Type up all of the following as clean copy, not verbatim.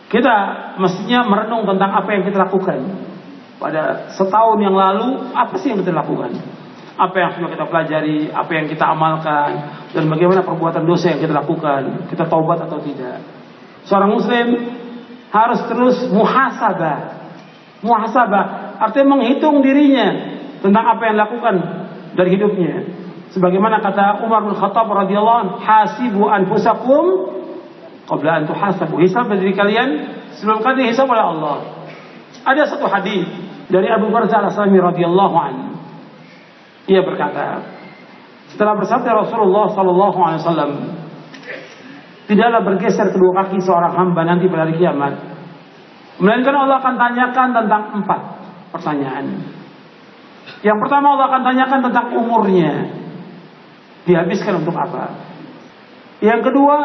Kita mestinya merenung tentang apa yang kita lakukan. Pada setahun yang lalu, apa sih yang kita lakukan? Apa yang sudah kita pelajari, apa yang kita amalkan, dan bagaimana perbuatan dosa yang kita lakukan. Kita taubat atau tidak. Seorang muslim harus terus muhasabah. Muhasabah artinya menghitung dirinya tentang apa yang dilakukan dari hidupnya. Sebagaimana kata Umar bin Khattab radhiyallahu anhu, hasibu anfusakum qabla an tuhasabu. Hisab diri kalian sebelum kalian dihisab oleh Allah. Ada satu hadis dari Abu Barzah Al-Aslami radhiyallahu anhu. Ia berkata, setelah bersabda Rasulullah sallallahu alaihi wasallam, tidaklah bergeser kedua kaki seorang hamba nanti pada hari kiamat, melainkan Allah akan tanyakan tentang 4 pertanyaan. Yang pertama, Allah akan tanyakan tentang umurnya, dihabiskan untuk apa. Yang kedua,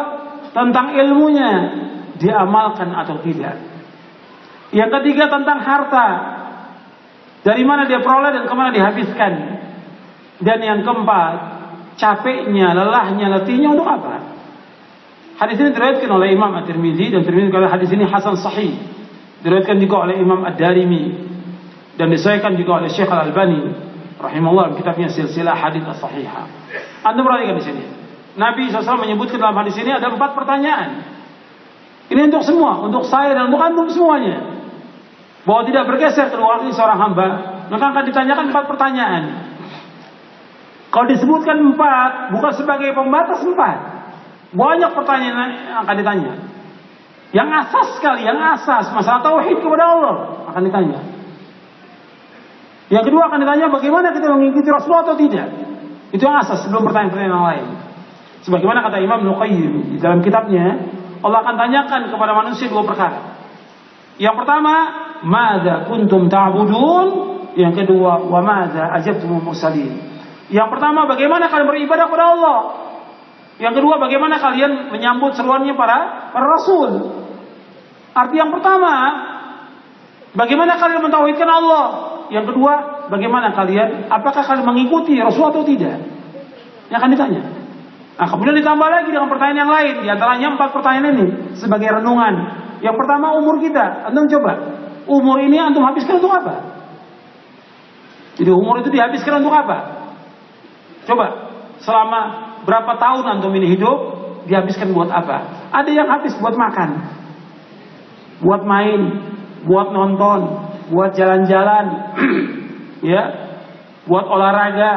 tentang ilmunya, diamalkan atau tidak. Yang ketiga, tentang harta, dari mana dia peroleh dan kemana dihabiskan. Dan yang keempat, capeknya, lelahnya, letihnya untuk apa. Hadis ini diriwayatkan oleh Imam At-Tirmidzi, dan Tirmidzi kalau hadis ini hasan sahih. Diriwayatkan juga oleh Imam Ad-Darimi dan disahihkan juga oleh Syekh Al-Albani rahimahullah dalam kitabnya Silsilah Hadits As-Shahihah. Anda perhatikan di sini. Nabi SAW menyebutkan dalam hadis ini ada 4 pertanyaan. Ini untuk semua, untuk saya dan untuk antum semuanya. Bahwa tidak bergeser kedua kaki seorang hamba, maka akan ditanyakan 4 pertanyaan. Kalau disebutkan 4, bukan sebagai pembatas 4. Banyak pertanyaan yang akan ditanya. Yang asas sekali, yang asas masalah tauhid kepada Allah akan ditanya. Yang kedua akan ditanya bagaimana kita mengikuti Rasulullah atau tidak. Itu yang asas sebelum pertanyaan-pertanyaan yang lain. Sebagaimana kata Imam Nuqayyim di dalam kitabnya, Allah akan tanyakan kepada manusia 2 perkara. Yang pertama, madza kuntum ta'budun? Yang kedua, wa madza ajabtumul mursalin? Yang pertama, bagaimana kalian beribadah kepada Allah? Yang kedua, bagaimana kalian menyambut seruannya para rasul? Arti yang pertama, bagaimana kalian mentauhidkan Allah? Yang kedua, bagaimana kalian, apakah kalian mengikuti Rasul atau tidak? Yang akan ditanya. Nah, kemudian ditambah lagi dengan pertanyaan yang lain. Di antaranya 4 pertanyaan ini sebagai renungan. Yang pertama, umur kita. Antum coba, umur ini antum habiskan untuk apa? Jadi umur itu dihabiskan untuk apa? Coba, selama berapa tahun antum ini hidup, dihabiskan buat apa? Ada yang habis buat makan, buat main, buat nonton, buat jalan-jalan, ya, buat olahraga,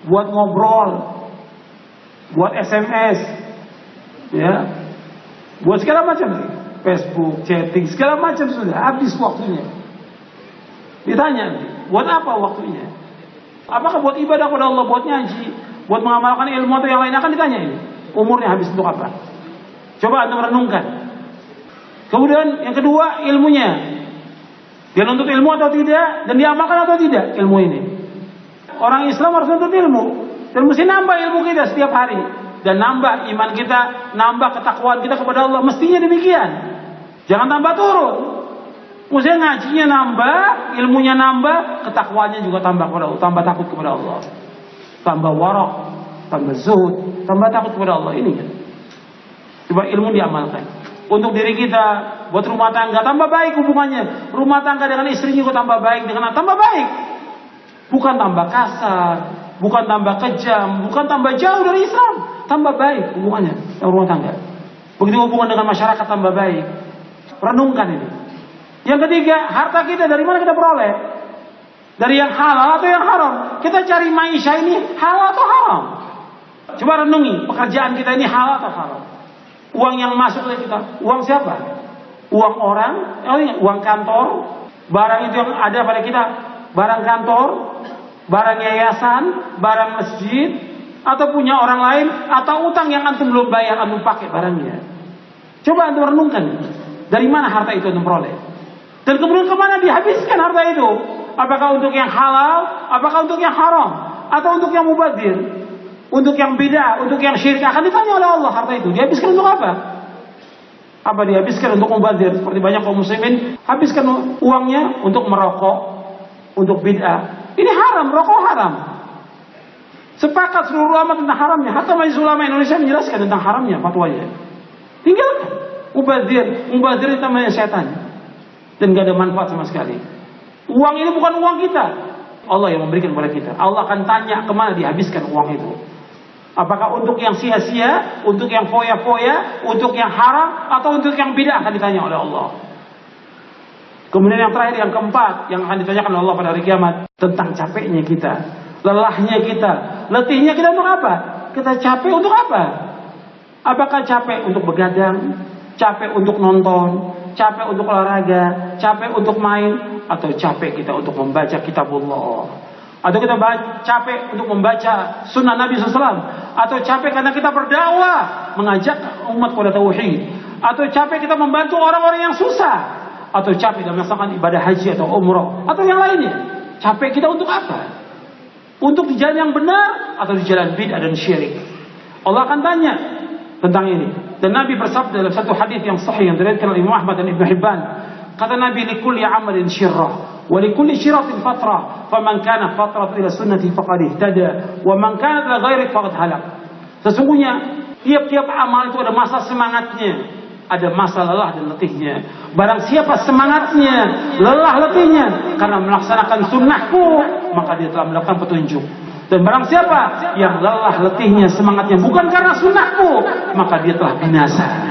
buat ngobrol, buat SMS, ya, buat segala macam, Facebook, chatting, segala macam sudah habis waktunya. Ditanya, buat apa waktunya? Apakah buat ibadah kepada Allah, buat ngaji, buat mengamalkan ilmu atau yang lain? Akan ditanya ini. Umurnya habis untuk apa? Coba antum renungkan. Kemudian yang kedua, ilmunya. Dia nuntut ilmu atau tidak, dan diamalkan atau tidak ilmu ini. Orang Islam harus nuntut ilmu, dan mesti nambah ilmu kita setiap hari, dan nambah iman kita, nambah ketakwaan kita kepada Allah. Mestinya demikian. Jangan tambah turun. Mestinya ngajinya nambah, ilmunya nambah, ketakwaannya juga tambah kepada Allah, tambah takut kepada Allah, tambah warok, tambah zuhud, tambah takut kepada Allah. Ini kan. Coba ilmu diamalkan. Untuk diri kita, buat rumah tangga, tambah baik hubungannya. Rumah tangga dengan istrinya juga tambah baik, dengan tambah baik. Bukan tambah kasar, bukan tambah kejam, bukan tambah jauh dari Islam. Tambah baik hubungannya dengan rumah tangga. Begitu hubungan dengan masyarakat tambah baik. Renungkan ini. Yang ketiga, harta kita dari mana kita peroleh? Dari yang halal atau yang haram? Kita cari maisha ini halal atau haram? Coba renungi, pekerjaan kita ini halal atau haram? Uang yang masuk ke kita, uang siapa? Uang orang, uang kantor, barang itu yang ada pada kita, barang kantor, barang yayasan, barang masjid, atau punya orang lain, atau utang yang antum belum bayar, antum pakai barangnya. Coba antum renungkan, dari mana harta itu antum peroleh? Dan kemudian kemana dihabiskan harta itu? Apakah untuk yang halal? Apakah untuk yang haram? Atau untuk yang mubadzir? Untuk yang bid'ah? Untuk yang syirik? Akan ditanya oleh Allah harta itu. Dihabiskan untuk apa? Apa dihabiskan untuk mubadzir? Seperti banyak kaum muslimin habiskan uangnya untuk merokok, untuk bid'ah. Ini haram, rokok haram. Sepakat seluruh ulama tentang haramnya. Hatta Majelis Ulama Indonesia menjelaskan tentang haramnya fatwanya. Tinggalkan. Mubazir itu namanya setan. Dan gak ada manfaat sama sekali. Uang ini bukan uang kita. Allah yang memberikan kepada kita. Allah akan tanya kemana dihabiskan uang itu. Apakah untuk yang sia-sia, untuk yang foya-foya, untuk yang haram, atau untuk yang bid'ah, akan ditanya oleh Allah. Kemudian yang terakhir, yang keempat, yang akan ditanyakan oleh Allah pada hari kiamat, tentang capeknya kita, lelahnya kita, letihnya kita untuk apa? Kita capek untuk apa? Apakah capek untuk begadang, capek untuk nonton, capek untuk olahraga, capek untuk main, atau capek kita untuk membaca kitabullah, atau kita capek untuk membaca sunnah Nabi SAW, atau capek karena kita berdakwah mengajak umat kepada tauhid, atau capek kita membantu orang-orang yang susah, atau capek dalam melaksanakan ibadah haji atau umrah, atau yang lainnya. Capek kita untuk apa? Untuk di jalan yang benar atau di jalan bid'ah dan syirik? Allah akan tanya tentang ini. Dan Nabi bersabda dalam satu hadis yang sahih yang diriwayatkan oleh Imam Ahmad dan Ibnu Hibban, kata Nabi, likulli amalin syirrah wa likulli syirratin fatrah, faman kana fatratu ila sunnati faqad ihtada wa man kana ila ghairi faqad halak. Sesungguhnya tiap-tiap amal itu ada masa semangatnya, ada masa lelah dan letihnya. Barang siapa semangatnya, lelah letihnya karena melaksanakan sunnahku, maka dia telah mendapatkan petunjuk. Dan barang siapa yang lelah letihnya, semangatnya bukan karena sunnahku, maka dia telah binasa.